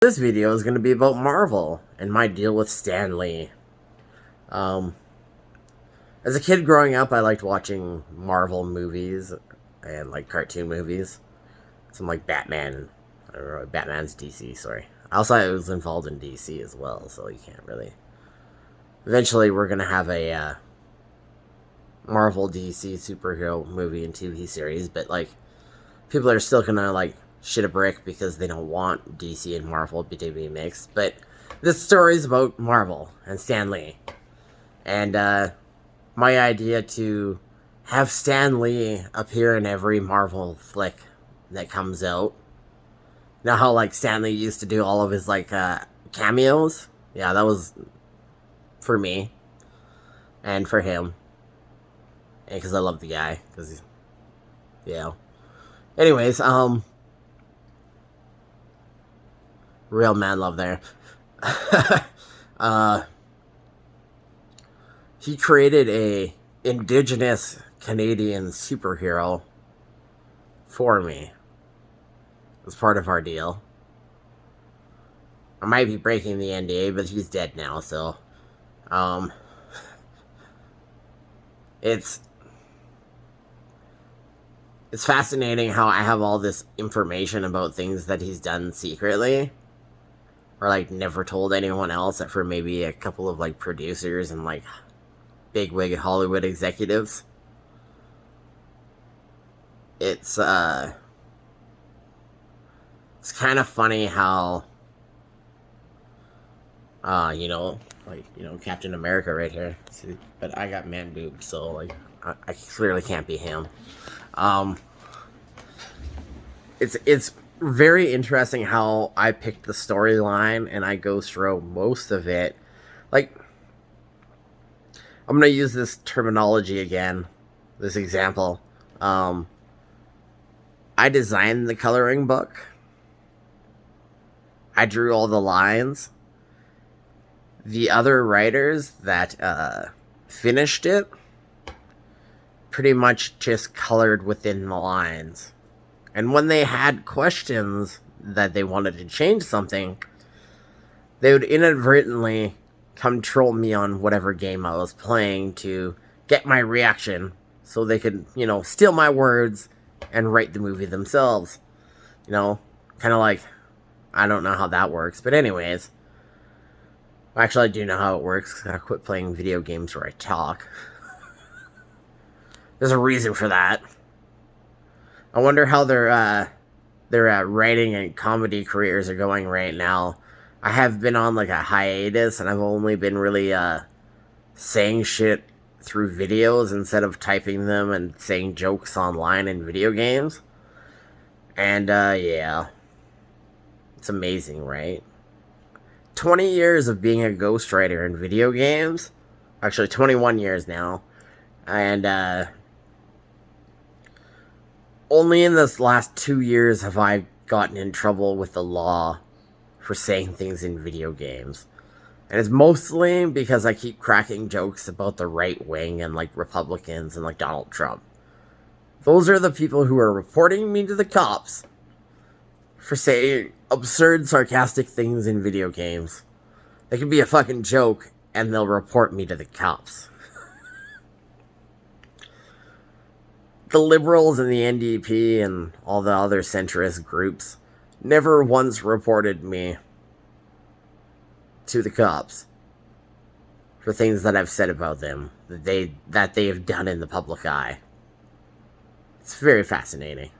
This video is going to be about Marvel and my deal with Stan Lee. Um, as a kid growing up, I liked watching Marvel movies and like cartoon movies. Some like Batman. I don't know, Batman's DC, sorry. I also was involved in DC as well, so you can't really. Eventually, we're going to have a Marvel DC superhero movie and TV series, but like, people are still going to like shit a brick because they don't want DC and Marvel to be mixed. But this story is about Marvel and Stan Lee. And my idea to have Stan Lee appear in every Marvel flick that comes out. Now how like Stan Lee used to do all of his like cameos? Yeah, that was for me. And for him. And because I love the guy. Because he's... Yeah. Anyways, real man love there. He created a indigenous Canadian superhero for me as part of our deal. I might be breaking the NDA, but he's dead now, so it's fascinating how I have all this information about things that he's done secretly, or like never told anyone else, except for maybe a couple of like producers and like bigwig Hollywood executives. It's kind of funny how Captain America right here. See, but I got man boobs, so like I clearly can't be him. It's very interesting how I picked the storyline and I go through most of it. Like, I'm gonna use this terminology again, this example. I designed the coloring book. I drew all the lines. The other writers that finished it pretty much just colored within the lines. And when they had questions that they wanted to change something, they would inadvertently come troll me on whatever game I was playing to get my reaction so they could, steal my words and write the movie themselves. Kind of like, I don't know how that works, but anyways. Actually, I do know how it works. I quit playing video games where I talk. There's a reason for that. I wonder how their writing and comedy careers are going right now. I have been on like a hiatus, and I've only been really saying shit through videos instead of typing them and saying jokes online in video games. And yeah, it's amazing, right? 20 years of being a ghostwriter in video games. Actually, 21 years now. And only in this last 2 years have I gotten in trouble with the law for saying things in video games. And it's mostly because I keep cracking jokes about the right wing and like Republicans and like Donald Trump. Those are the people who are reporting me to the cops for saying absurd, sarcastic things in video games. They could be a fucking joke and they'll report me to the cops. The liberals and the NDP and all the other centrist groups never once reported me to the cops for things that I've said about them, that they have done in the public eye. It's very fascinating.